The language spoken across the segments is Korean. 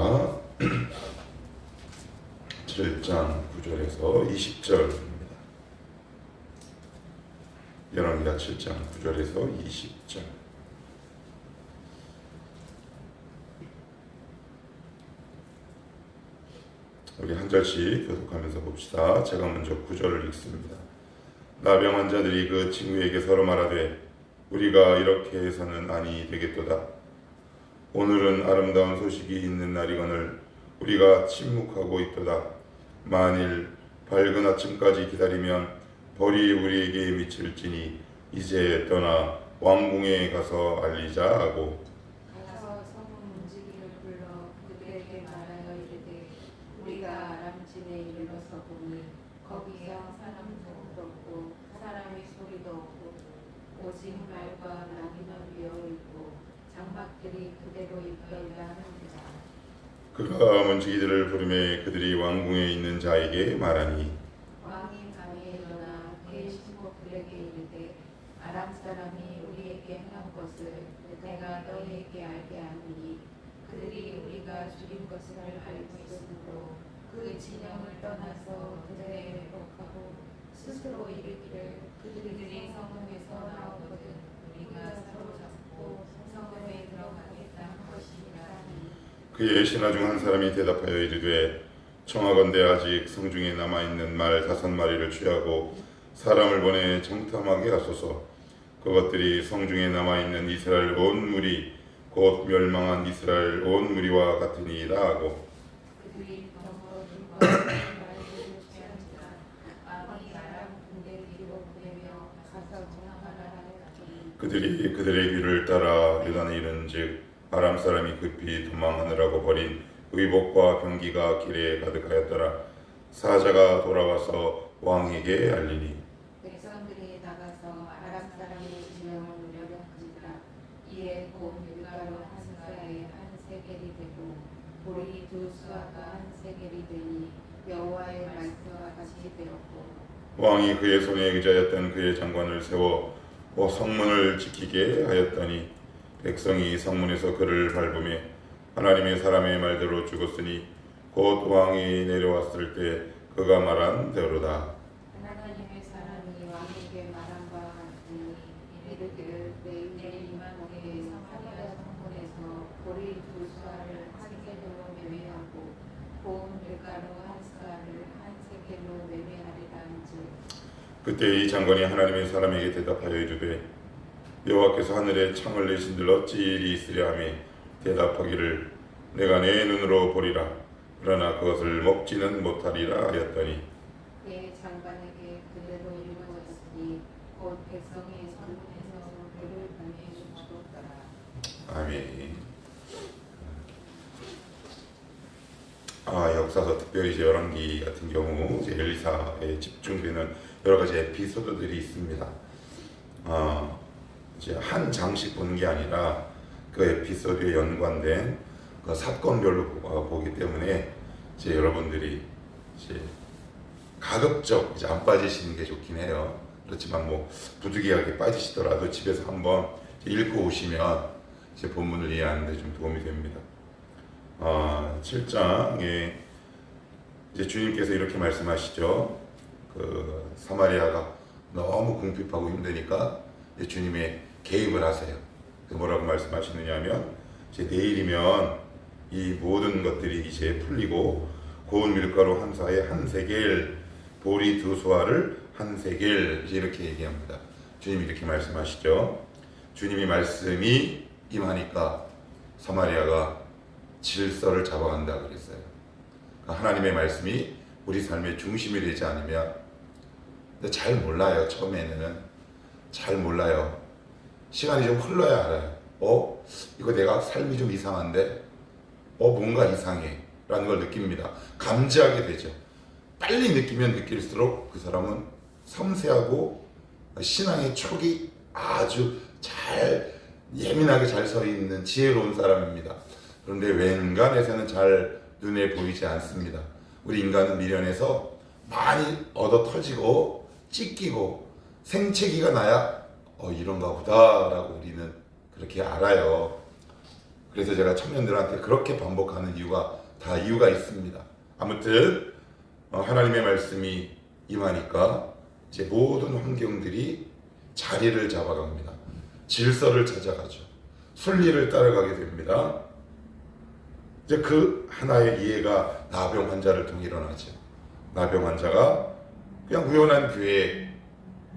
열왕기하 7장 9절에서 20절입니다. 열왕기하 7장 9절에서 20절. 우리 한 절씩 교독하면서 봅시다. 제가 먼저 9절을 읽습니다. 나병 환자들이 그 친구에게 서로 말하되 우리가 이렇게 해서는 아니 되겠도다. 오늘은 아름다운 소식이 있는 날이거늘 우리가 침묵하고 있도다. 만일 밝은 아침까지 기다리면 벌이 우리에게 미칠지니 이제 떠나 왕궁에 가서 알리자 하고 가서 성문 문지기를 불러 그들에게 말하여 이르되 우리가 아람진에 이르러서 보니 거기서 사람도 없고 사람의 소리도 없고 오직 말과 나무만 비어있고 장막들이 그대로 있더이다 하는지라. 그가 문지기들을 부르매 그들이 왕궁에 있는 자에게 말하니 왕이 밤에 일어나 그의 신복들에게 이르되 아람 사람이 우리에게 행한 것을 내가 너희에게 알게 하노니 그들이 우리가 죽인 것을 알고 있으므로 그 진영을 떠나서 그들에 회복하고 스스로 이르기를 그들이 성읍에서 나오거든 우리가 사로잡고 성읍에 들어가겠다 한 것이니라. 그의 신하 중 한 사람이 대답하여 이르되 청하건대 아직 성중에 남아있는 말 5마리를 취하고 사람을 보내 정탐하게 하소서. 그것들이 성중에 남아있는 이스라엘 온 무리 곧 멸망한 이스라엘 온 무리와 같으니이다 하고 그들이 덤으로 들과 말들을 취한지라. 왕이 아람 군대를 뒤로 보내며 가서 정탐하라 하였더니 그들이 그들의 귀를 따라 요단에 이른즉 아람 사람이 급히 도망하느라고 버린 의복과 병기가 길에 가득하였더라. 사자가 돌아와서 왕에게 알리니 백성들이 나가서 아람 사람의 진영을 노려본지라. 이에 곧 밀가루 한 사에 한 세겔이 되고 보리 2수아가 한 세겔이 되니 여호와의 말씀과 같이 되었고 왕이 그의 손에 의지하였던 그의 장관을 세워 성문을 지키게 하였더니 백성이 성문에서 그를 밟으며 하나님의 사람의 말대로 죽었으니 곧 왕이 내려왔을 때 그가 말한 대로다. 하나님의 사람이 왕에게 말한 바와 같으니 이르기를 내일 이만하게 사마리아 성문에서 보리 2수아를 한 세겔로 매매하고 고운 밀가루 한 수아를 한 세겔로 매매하리라 한즉 그때 이 장관이 하나님의 사람에게 대답하여 이르되 여호와께서 하늘에 창을 내신들 어찌 일이 있으랴 하며 대답하기를 내가 내 눈으로 보리라. 그러나 그것을 먹지는 못하리라 하였더니 내 장관에게 그대로 이루어졌으니 곧 백성이 성문에서 그를 보내 죽었더라. 아멘. 역사서 특별히 이제 열왕기 같은 경우 이제 엘리사에 집중되는 여러 가지 에피소드들이 있습니다. 이제 한 장씩 보는 게 아니라 그 에피소드에 연관된 그 사건별로 보기 때문에 이제 여러분들이 이제 가급적 이제 안 빠지시는 게 좋긴 해요. 그렇지만 뭐 부득이하게 빠지시더라도 집에서 한번 읽고 오시면 이제 본문을 이해하는 데 좀 도움이 됩니다. 7장에 이제 주님께서 이렇게 말씀하시죠. 그 사마리아가 너무 궁핍하고 힘드니까 이제 주님의 개입을 하세요. 뭐라고 말씀하시느냐면 이제 내일이면 이 모든 것들이 이제 풀리고 고운 밀가루 한 사에 한 세겔, 보리 2수아를 한 세겔 이렇게 얘기합니다. 주님이 이렇게 말씀하시죠. 주님이 말씀이 임하니까 사마리아가 질서를 잡아간다 그랬어요. 하나님의 말씀이 우리 삶의 중심이 되지 않으면 근데 잘 몰라요. 처음에는 잘 몰라요. 시간이 좀 흘러야 알아요. 이거 내가 삶이 좀 이상한데 뭔가 이상해 라는 걸 느낍니다. 감지하게 되죠. 빨리 느끼면 느낄수록 그 사람은 섬세하고 신앙의 촉이 아주 잘 예민하게 잘 서 있는 지혜로운 사람입니다. 그런데 웬간해서는 잘 눈에 보이지 않습니다. 우리 인간은 미련해서 많이 얻어 터지고 찢기고 생채기가 나야 이런가 보다 라고 우리는 그렇게 알아요. 그래서 제가 청년들한테 그렇게 반복하는 이유가 다 이유가 있습니다. 아무튼 하나님의 말씀이 임하니까 이제 모든 환경들이 자리를 잡아갑니다. 질서를 찾아가죠. 순리를 따라가게 됩니다. 이제 그 하나의 이해가 나병 환자를 통해 일어나죠. 나병 환자가 그냥 우연한 교회에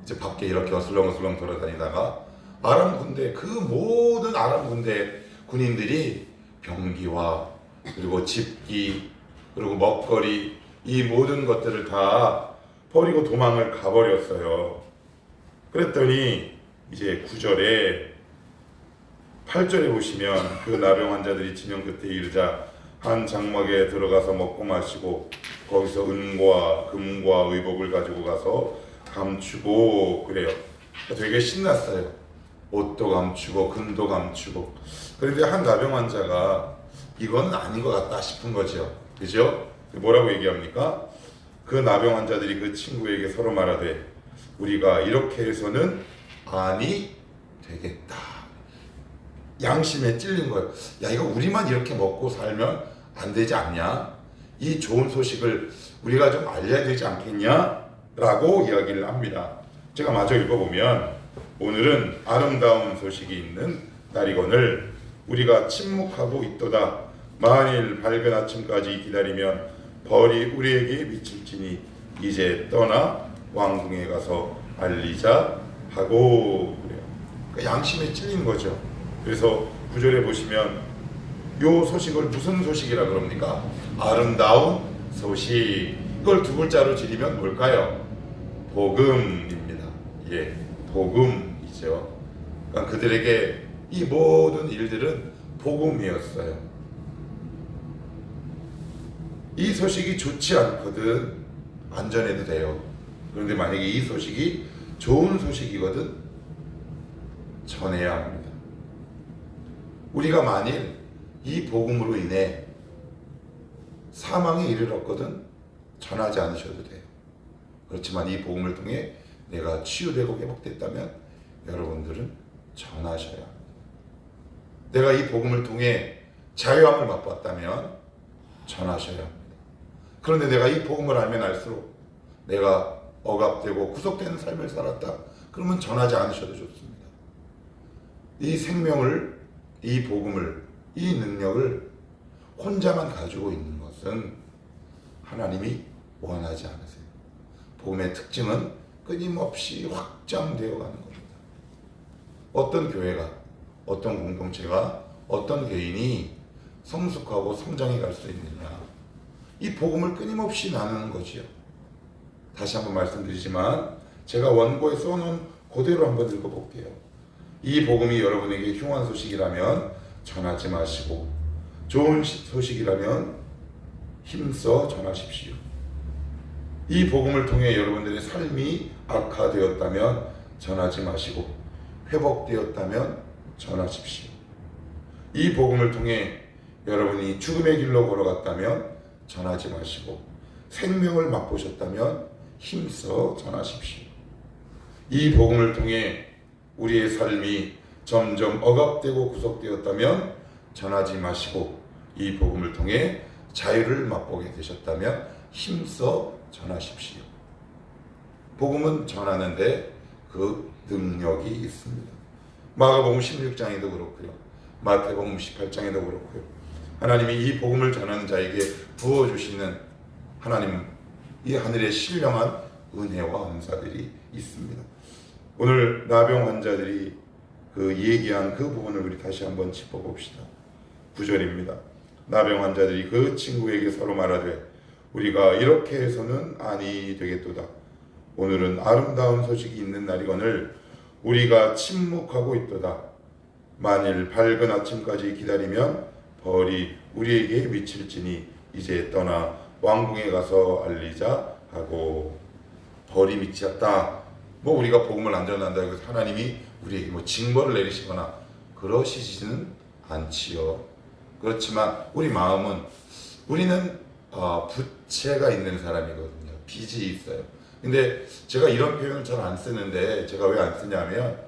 이제 밖에 이렇게 어슬렁어슬렁 돌아다니다가 아람 군대, 그 모든 아람 군대 군인들이 병기와 그리고 집기 그리고 먹거리 이 모든 것들을 다 버리고 도망을 가버렸어요. 그랬더니 이제 9절에 8절에 보시면 그 나병 환자들이 진영 끝에 이르자 한 장막에 들어가서 먹고 마시고 거기서 은과 금과 의복을 가지고 가서 감추고 그래요. 되게 신났어요. 옷도 감추고 금도 감추고. 그런데 한 나병 환자가 이건 아닌 것 같다 싶은 거죠. 그죠? 뭐라고 얘기합니까? 그 나병 환자들이 그 친구에게 서로 말하되 우리가 이렇게 해서는 아니 되겠다. 양심에 찔린 거예요. 야, 이거 우리만 이렇게 먹고 살면 안 되지 않냐? 이 좋은 소식을 우리가 좀 알려야 되지 않겠냐? 라고 이야기를 합니다. 제가 마저 읽어보면 오늘은 아름다운 소식이 있는 날이거늘 우리가 침묵하고 있도다. 만일 밝은 아침까지 기다리면 벌이 우리에게 미칠지니 이제 떠나 왕궁에 가서 알리자 하고 그래요. 그러니까 양심에 찔린 거죠. 그래서 9절에 보시면 요 소식을 무슨 소식이라 그럽니까? 아름다운 소식. 이걸 두 글자로 줄이면 뭘까요? 복음입니다. 예, 복음이죠. 그러니까 그들에게 이 모든 일들은 복음이었어요. 이 소식이 좋지 않거든 안 전해도 돼요. 그런데 만약에 이 소식이 좋은 소식이거든 전해야 합니다. 우리가 만일 이 복음으로 인해 사망에 이르렀거든 전하지 않으셔도 돼요. 그렇지만 이 복음을 통해 내가 치유되고 회복됐다면 여러분들은 전하셔야 합니다. 내가 이 복음을 통해 자유함을 맛봤다면 전하셔야 합니다. 그런데 내가 이 복음을 알면 알수록 내가 억압되고 구속되는 삶을 살았다. 그러면 전하지 않으셔도 좋습니다. 이 생명을, 이 복음을, 이 능력을 혼자만 가지고 있는 것은 하나님이 원하지 않으세요. 복음의 특징은 끊임없이 확장되어 가는 겁니다. 어떤 교회가, 어떤 공동체가, 어떤 개인이 성숙하고 성장해 갈 수 있느냐. 이 복음을 끊임없이 나누는 거지요. 다시 한번 말씀드리지만 제가 원고에 써놓은 그대로 한번 읽어볼게요. 이 복음이 여러분에게 흉한 소식이라면 전하지 마시고 좋은 소식이라면 힘써 전하십시오. 이 복음을 통해 여러분들의 삶이 악화되었다면 전하지 마시고 회복되었다면 전하십시오. 이 복음을 통해 여러분이 죽음의 길로 걸어갔다면 전하지 마시고 생명을 맛보셨다면 힘써 전하십시오. 이 복음을 통해 우리의 삶이 점점 억압되고 구속되었다면 전하지 마시고 이 복음을 통해 자유를 맛보게 되셨다면 힘써 전하십시오. 복음은 전하는데 그 능력이 있습니다. 마가복음 16장에도 그렇고요. 마태복음 18장에도 그렇고요. 하나님이 이 복음을 전하는 자에게 부어주시는 하나님 이 하늘의 신령한 은혜와 은사들이 있습니다. 오늘 나병 환자들이 그 얘기한 그 부분을 우리 다시 한번 짚어봅시다. 9절입니다. 나병 환자들이 그 친구에게 서로 말하되 우리가 이렇게 해서는 아니 되겠도다. 오늘은 아름다운 소식이 있는 날이거늘 우리가 침묵하고 있도다. 만일 밝은 아침까지 기다리면 벌이 우리에게 미칠지니 이제 떠나 왕궁에 가서 알리자 하고. 벌이 미쳤다. 뭐 우리가 복음을 안 전한다고 해서 하나님이 우리에게 뭐 징벌을 내리시거나 그러시지는 않지요. 그렇지만 우리 마음은 우리는 부채가 있는 사람이거든요. 빚이 있어요. 근데 제가 이런 표현을 잘 안 쓰는데 제가 왜 안 쓰냐면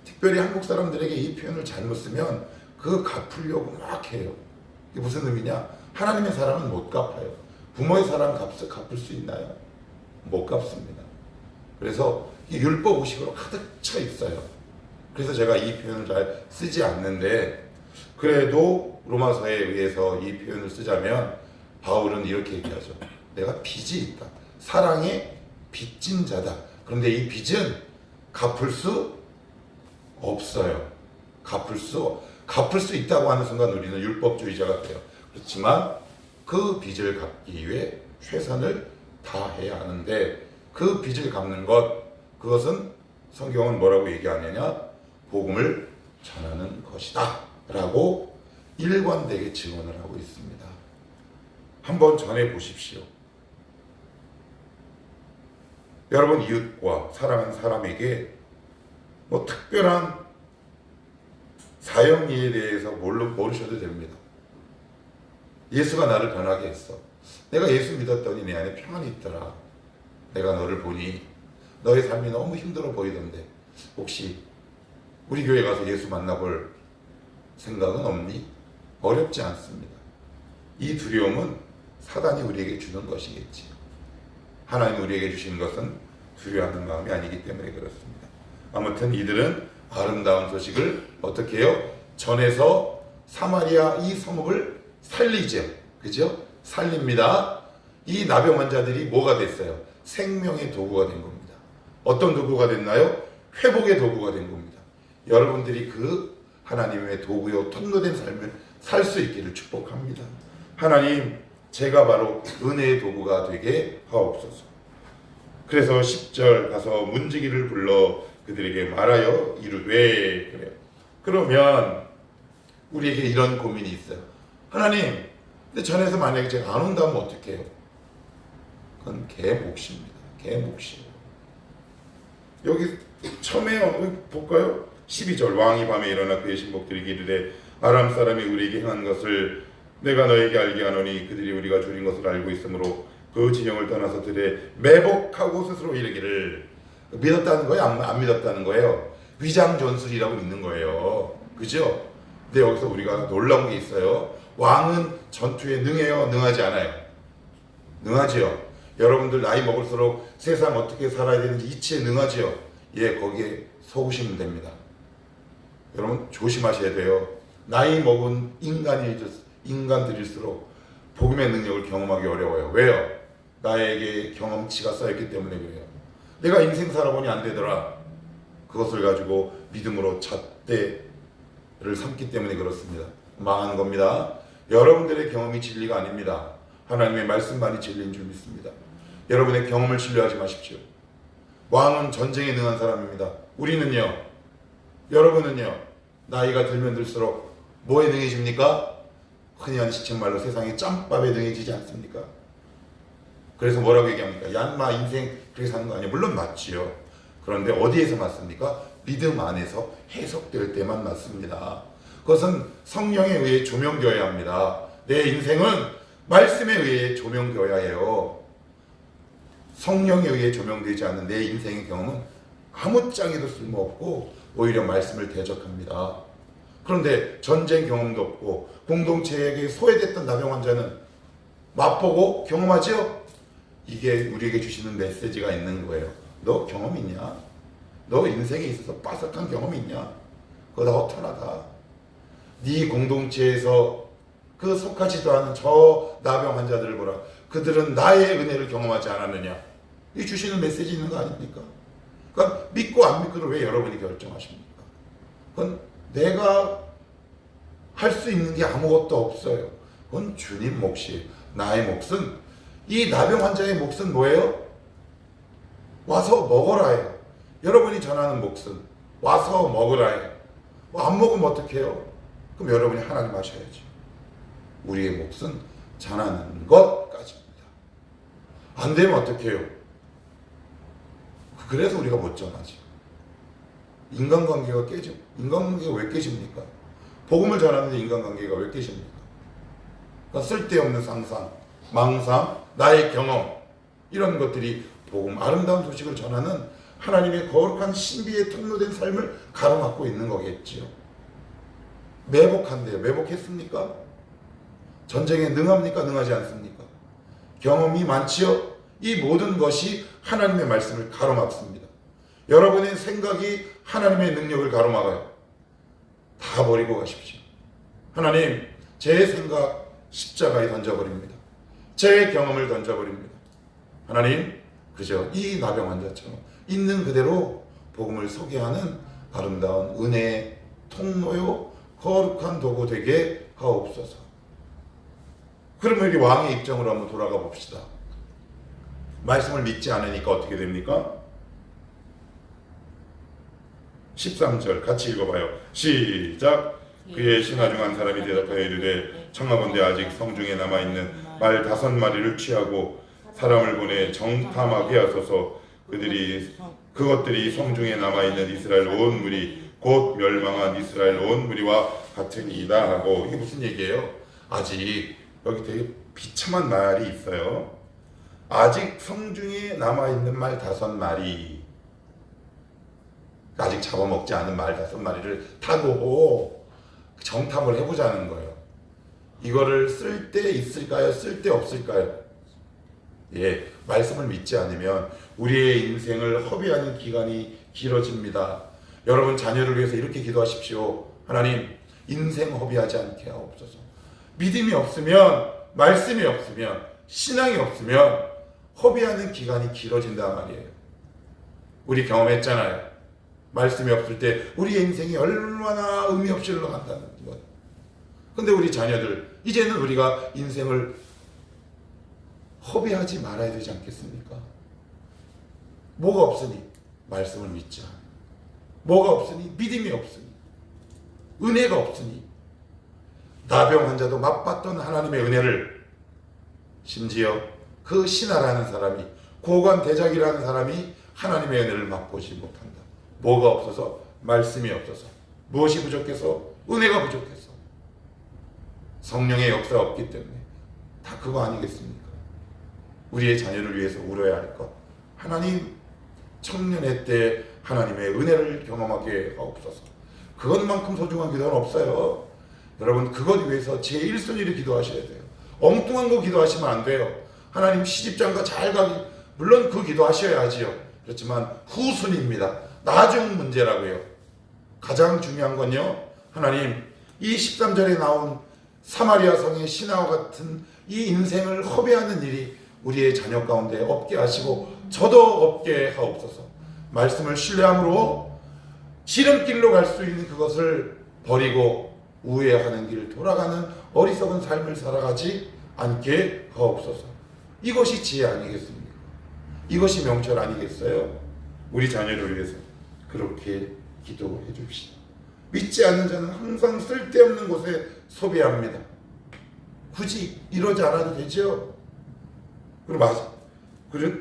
특별히 한국 사람들에게 이 표현을 잘못 쓰면 그거 갚으려고 막 해요. 이게 무슨 의미냐? 하나님의 사랑은 못 갚아요. 부모의 사랑 갚을 수 있나요? 못 갚습니다. 그래서 이 율법 의식으로 가득 차 있어요. 그래서 제가 이 표현을 잘 쓰지 않는데, 그래도 로마서에 의해서 이 표현을 쓰자면 바울은 이렇게 얘기하죠. 내가 빚이 있다. 사랑의 빚진 자다. 그런데 이 빚은 갚을 수 없어요. 갚을 수 있다고 하는 순간 우리는 율법주의자가 돼요. 그렇지만 그 빚을 갚기 위해 최선을 다해야 하는데, 그 빚을 갚는 그것은 성경은 뭐라고 얘기하느냐? 복음을 전하는 것이다 라고 일관되게 증언을 하고 있습니다. 한번 전해 보십시오. 여러분, 이웃과 사랑하는 사람에게 뭐 특별한 사형리에 대해서 모르셔도 됩니다. 예수가 나를 변하게 했어. 내가 예수 믿었더니 내 안에 평안이 있더라. 내가 너를 보니 너의 삶이 너무 힘들어 보이던데 혹시 우리 교회 가서 예수 만나볼 생각은 없니? 어렵지 않습니다. 이 두려움은 사단이 우리에게 주는 것이겠지. 하나님 우리에게 주신 것은 두려워하는 마음이 아니기 때문에 그렇습니다. 아무튼 이들은 아름다운 소식을 어떻게 해요? 전해서 사마리아 이 성읍을 살리죠. 그죠? 살립니다. 이 나병 환자들이 뭐가 됐어요? 생명의 도구가 된 겁니다. 어떤 도구가 됐나요? 회복의 도구가 된 겁니다. 여러분들이 그 하나님의 도구요 통로된 삶을 살 수 있기를 축복합니다. 하나님, 제가 바로 은혜의 도구가 되게 하옵소서. 그래서 10절 가서 문지기를 불러 그들에게 말하여 이르되, 그래요. 그러면 우리에게 이런 고민이 있어요. 하나님, 근데 전에서 만약에 제가 안 온다면 어떻게 해요? 그건 개 몫입니다. 개 몫이에요. 여기 처음에 볼까요? 12절 왕이 밤에 일어나 그의 신복들에게 이르되 아람 사람이 우리에게 행한 것을 내가 너에게 알게 하노니 그들이 우리가 줄인 것을 알고 있으므로 그 진영을 떠나서 들에 매복하고 스스로 이르기를. 믿었다는 거예요? 안 믿었다는 거예요? 위장 전술이라고 믿는 거예요. 그죠? 근데 여기서 우리가 놀라운 게 있어요. 왕은 전투에 능해요? 능하지 않아요? 능하지요. 여러분들 나이 먹을수록 세상 어떻게 살아야 되는지 이치에 능하지요. 예, 거기에 속으시면 됩니다. 여러분 조심하셔야 돼요. 나이 먹은 인간들일수록 복음의 능력을 경험하기 어려워요. 왜요? 나에게 경험치가 쌓였기 때문에 그래요. 내가 인생 살아보니 안 되더라. 그것을 가지고 믿음으로 잣대를 삼기 때문에 그렇습니다. 망하는 겁니다. 여러분들의 경험이 진리가 아닙니다. 하나님의 말씀만이 진리인 줄 믿습니다. 여러분의 경험을 신뢰하지 마십시오. 왕은 전쟁에 능한 사람입니다. 우리는요, 여러분은요, 나이가 들면 들수록 뭐에 능해집니까? 흔히 하는 시쳇말로 세상에 짬밥에 능해지지 않습니까? 그래서 뭐라고 얘기합니까? 얀마 인생 그렇게 사는 거 아니에요. 물론 맞지요. 그런데 어디에서 맞습니까? 믿음 안에서 해석될 때만 맞습니다. 그것은 성령에 의해 조명되어야 합니다. 내 인생은 말씀에 의해 조명되어야 해요. 성령에 의해 조명되지 않는 내 인생의 경험은 아무짝에도 쓸모없고 오히려 말씀을 대적합니다. 그런데 전쟁 경험도 없고 공동체에게 소외됐던 나병 환자는 맛보고 경험하죠? 이게 우리에게 주시는 메시지가 있는 거예요. 너 경험 있냐? 너 인생에 있어서 빠삭한 경험 있냐? 그거 다 허탄하다. 네 공동체에서 그 속하지도 않은 저 나병 환자들을 보라. 그들은 나의 은혜를 경험하지 않았느냐? 이 주시는 메시지 있는 거 아닙니까? 그러니까 믿고 안 믿고를 왜 여러분이 결정하십니까? 그건 내가 할 수 있는 게 아무것도 없어요. 그건 주님 몫이에요. 나의 몫은, 이 나병 환자의 몫은 뭐예요? 와서 먹어라예요. 여러분이 전하는 몫은 와서 먹으라예요. 안 먹으면 어떡해요? 그럼 여러분이 하나님 하셔야죠. 우리의 몫은 전하는 것까지입니다. 안 되면 어떡해요? 그래서 우리가 못 전하지. 인간관계가 깨져. 인간관계가 왜 깨집니까? 복음을 전하는데 인간관계가 왜 깨집니까? 그러니까 쓸데없는 상상, 망상, 나의 경험, 이런 것들이 복음, 아름다운 소식을 전하는 하나님의 거룩한 신비에 통로된 삶을 가로막고 있는 거겠지요. 매복한대요. 매복했습니까? 전쟁에 능합니까? 능하지 않습니까? 경험이 많지요? 이 모든 것이 하나님의 말씀을 가로막습니다. 여러분의 생각이 하나님의 능력을 가로막아요. 다 버리고 가십시오. 하나님, 제 생각 십자가에 던져버립니다. 제 경험을 던져버립니다. 하나님, 그저 이 나병 환자처럼 있는 그대로 복음을 소개하는 아름다운 은혜의 통로요 거룩한 도구 되게 하옵소서. 그러면 우리 왕의 입장으로 한번 돌아가 봅시다. 말씀을 믿지 않으니까 어떻게 됩니까? 13절 같이 읽어봐요. 시작. 그의 신하 중 한 사람이 대답하여 이르되 청하건대 아직 성중에 남아있는 말 5마리를 취하고 사람을 보내 정탐하게 하소서. 그것들이 성중에 남아있는 이스라엘 온 무리 곧 멸망한 이스라엘 온 무리와 같으니이다 하고. 이게 무슨 얘기예요? 아직 여기 되게 비참한 말이 있어요. 아직 성중에 남아있는 말 5마리, 아직 잡아먹지 않은 말 5마리를 타고 정탐을 해보자는 거예요. 이거를 쓸 데 있을까요? 쓸 데 없을까요? 예, 말씀을 믿지 않으면 우리의 인생을 허비하는 기간이 길어집니다. 여러분 자녀를 위해서 이렇게 기도하십시오. 하나님, 인생 허비하지 않게 하옵소서. 믿음이 없으면, 말씀이 없으면, 신앙이 없으면 허비하는 기간이 길어진단 말이에요. 우리 경험했잖아요. 말씀이 없을 때 우리의 인생이 얼마나 의미 없이 흘러간다는 것. 근데 우리 자녀들, 이제는 우리가 인생을 허비하지 말아야 되지 않겠습니까? 뭐가 없으니? 말씀을 믿지 않아. 뭐가 없으니? 믿음이 없으니. 은혜가 없으니. 나병 환자도 맛봤던 하나님의 은혜를, 심지어 그 신하라는 사람이, 고관 대작이라는 사람이 하나님의 은혜를 맛보지 못한다. 뭐가 없어서? 말씀이 없어서. 무엇이 부족해서? 은혜가 부족해서. 성령의 역사가 없기 때문에. 다 그거 아니겠습니까? 우리의 자녀를 위해서 울어야 할 것. 하나님, 청년의 때 하나님의 은혜를 경험하게 하옵소서. 그것만큼 소중한 기도는 없어요. 여러분, 그것 위해서 제1순위를 기도하셔야 돼요. 엉뚱한 거 기도하시면 안 돼요. 하나님, 시집장가 잘 가기, 물론 그 기도하셔야지요. 그렇지만 후순위입니다. 나중 문제라고요. 가장 중요한 건요, 하나님, 이 13절에 나온 사마리아 성의 신하와 같은 이 인생을 허비하는 일이 우리의 자녀 가운데 없게 하시고 저도 없게 하옵소서. 말씀을 신뢰함으로 지름길로 갈 수 있는 그것을 버리고 우회하는 길을 돌아가는 어리석은 삶을 살아가지 않게 하옵소서. 이것이 지혜 아니겠습니까? 이것이 명철 아니겠어요? 우리 자녀를 위해서 그렇게 기도해 줍시다. 믿지 않는 자는 항상 쓸데없는 곳에 소비합니다. 굳이 이러지 않아도 되죠? 그리고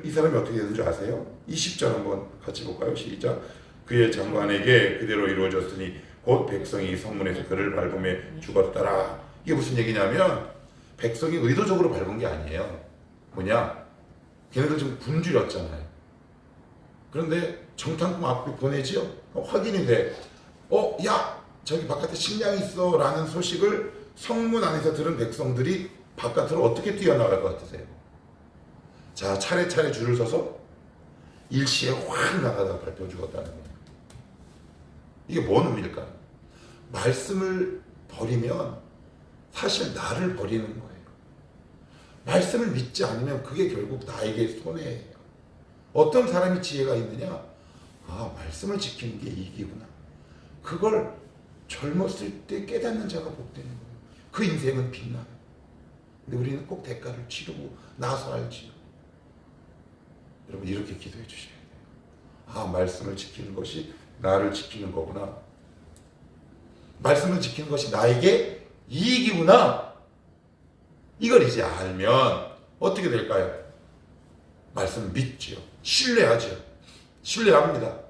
이 사람이 어떻게 되는 줄 아세요? 20절 한번 같이 볼까요? 시작. 그의 장관에게 그대로 이루어졌으니 곧 백성이 성문에서 그를 밟음에 죽었더라. 이게 무슨 얘기냐면 백성이 의도적으로 밟은 게 아니에요. 뭐냐? 걔네들 좀 굶주렸잖아요. 그런데 정탐꾼 앞에 보내지요? 확인이 돼. 야! 저기 바깥에 식량이 있어 라는 소식을 성문 안에서 들은 백성들이 바깥으로 어떻게 뛰어나갈 것 같으세요? 자, 차례차례 줄을 서서 일시에 확 나가다가 밟혀 죽었다는 거예요. 이게 뭔 의미일까요? 말씀을 버리면 사실 나를 버리는 거예요. 말씀을 믿지 않으면 그게 결국 나에게 손해예요. 어떤 사람이 지혜가 있느냐? 말씀을 지키는 게 이익이구나. 그걸 젊었을 때 깨닫는 자가 복되는 거예요. 그 인생은 빛나요. 근데 우리는 꼭 대가를 치르고 나서 알지요. 여러분, 이렇게 기도해 주셔야 돼요. 말씀을 지키는 것이 나를 지키는 거구나. 말씀을 지키는 것이 나에게 이익이구나. 이걸 이제 알면 어떻게 될까요? 말씀 믿지요. 신뢰하죠. 신뢰합니다.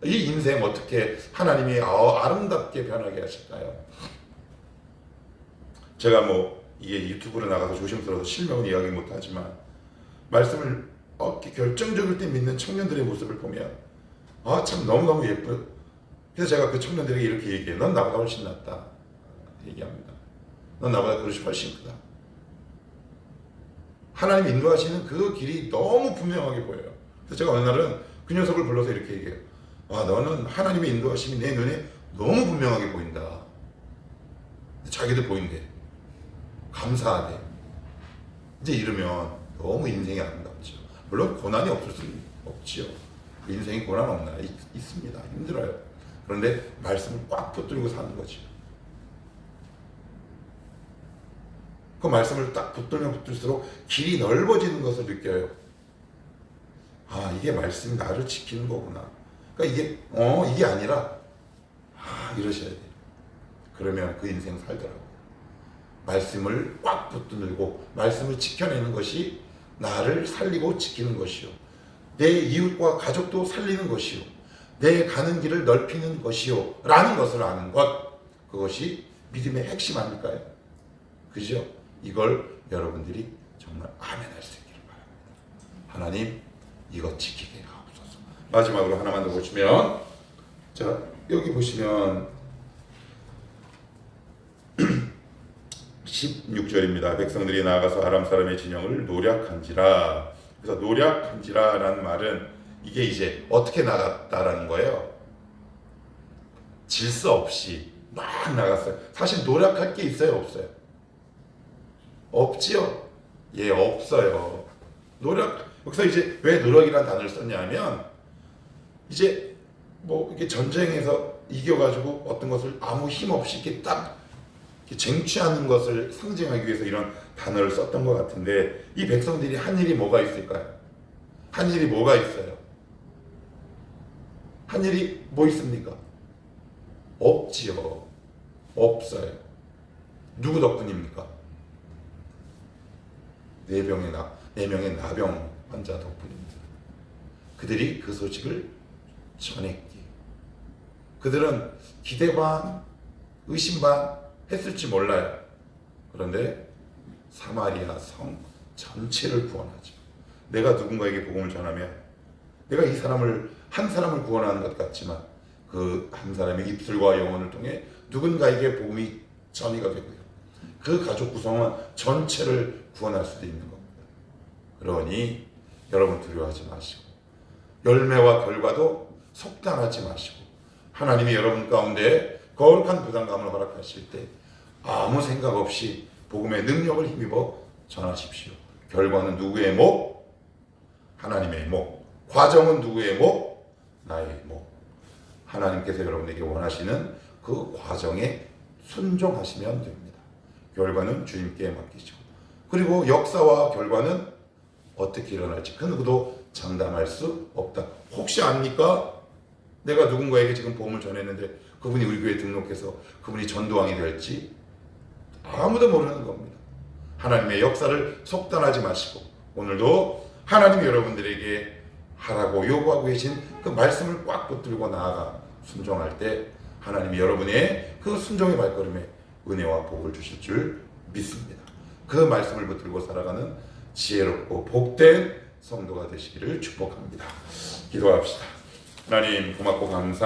이 인생 어떻게 하나님이 아름답게 변하게 하실까요? 제가 이게 유튜브로 나가서 조심스러워서 실명은 이야기 못하지만 말씀을 이렇게 결정적일 때 믿는 청년들의 모습을 보면 참 너무너무 예뻐요. 그래서 제가 그 청년들에게 이렇게 얘기해요. 넌 나보다 훨씬 낫다. 얘기합니다. 넌 나보다 그릇이 훨씬 크다. 하나님 인도하시는 그 길이 너무 분명하게 보여요. 그래서 제가 어느 날은 그 녀석을 불러서 이렇게 얘기해요. 아, 너는 하나님의 인도하심이 내 눈에 너무 분명하게 보인다. 자기도 보인대. 감사하대. 이제 이러면 너무 인생이 아름답죠. 물론 고난이 없을 수는 없지요. 인생이 고난 없나요? 있습니다. 힘들어요. 그런데 말씀을 꽉 붙들고 사는 거죠. 그 말씀을 딱 붙들면 붙들수록 길이 넓어지는 것을 느껴요. 아, 이게 말씀이 나를 지키는 거구나. 그러니까 이게 아니라 이러셔야 돼요. 그러면 그 인생 살더라고요. 말씀을 꽉 붙들고 말씀을 지켜내는 것이 나를 살리고 지키는 것이요. 내 이웃과 가족도 살리는 것이요. 내 가는 길을 넓히는 것이요. 라는 것을 아는 것. 그것이 믿음의 핵심 아닐까요? 그죠? 이걸 여러분들이 정말 아멘할 수 있기를 바랍니다. 하나님, 이것 지키게 하옵소서. 마지막으로 하나만 더 보시면, 자, 여기 보시면 16절입니다. 백성들이 나아가서 아람 사람의 진영을 노략한지라. 그래서 노략한지라라는 말은 이게 이제 어떻게 나갔다라는 거예요. 질서 없이 막 나갔어요. 사실 노략할 게 있어요, 없어요? 없지요? 예, 없어요. 여기서 이제 왜 노력이라는 단어를 썼냐면, 이제 뭐 이게 전쟁에서 이겨가지고 어떤 것을 아무 힘 없이 이렇게 딱 쟁취하는 것을 상징하기 위해서 이런 단어를 썼던 것 같은데, 이 백성들이 한 일이 뭐가 있을까요? 한 일이 뭐가 있어요? 한 일이 뭐 있습니까? 없지요. 없어요. 누구 덕분입니까? 네 명의 나병 환자 덕분입니다. 그들이 그 소식을 전했기에 그들은 기대 반, 의심 반 했을지 몰라요. 그런데 사마리아 성 전체를 구원하죠. 내가 누군가에게 복음을 전하면 내가 한 사람을 구원하는 것 같지만 그 한 사람의 입술과 영혼을 통해 누군가에게 복음이 전이가 되고요. 그 가족 구성원 전체를 구원할 수도 있는 겁니다. 그러니 여러분 두려워하지 마시고 열매와 결과도 속단하지 마시고 하나님이 여러분 가운데 거룩한 부담감을 허락하실 때 아무 생각 없이 복음의 능력을 힘입어 전하십시오. 결과는 누구의 목? 하나님의 목. 과정은 누구의 목? 나의 목. 하나님께서 여러분에게 원하시는 그 과정에 순종하시면 됩니다. 결과는 주님께 맡기시고, 그리고 역사와 결과는 어떻게 일어날지 그 누구도 장담할 수 없다. 혹시 압니까? 내가 누군가에게 지금 복음을 전했는데 그분이 우리 교회에 등록해서 그분이 전도왕이 될지 아무도 모르는 겁니다. 하나님의 역사를 속단하지 마시고 오늘도 하나님이 여러분들에게 하라고 요구하고 계신 그 말씀을 꽉 붙들고 나아가 순종할 때 하나님이 여러분의 그 순종의 발걸음에 은혜와 복을 주실 줄 믿습니다. 그 말씀을 붙들고 살아가는 지혜롭고 복된 성도가 되시기를 축복합니다. 기도합시다. 하나님 고맙고 감사합니다.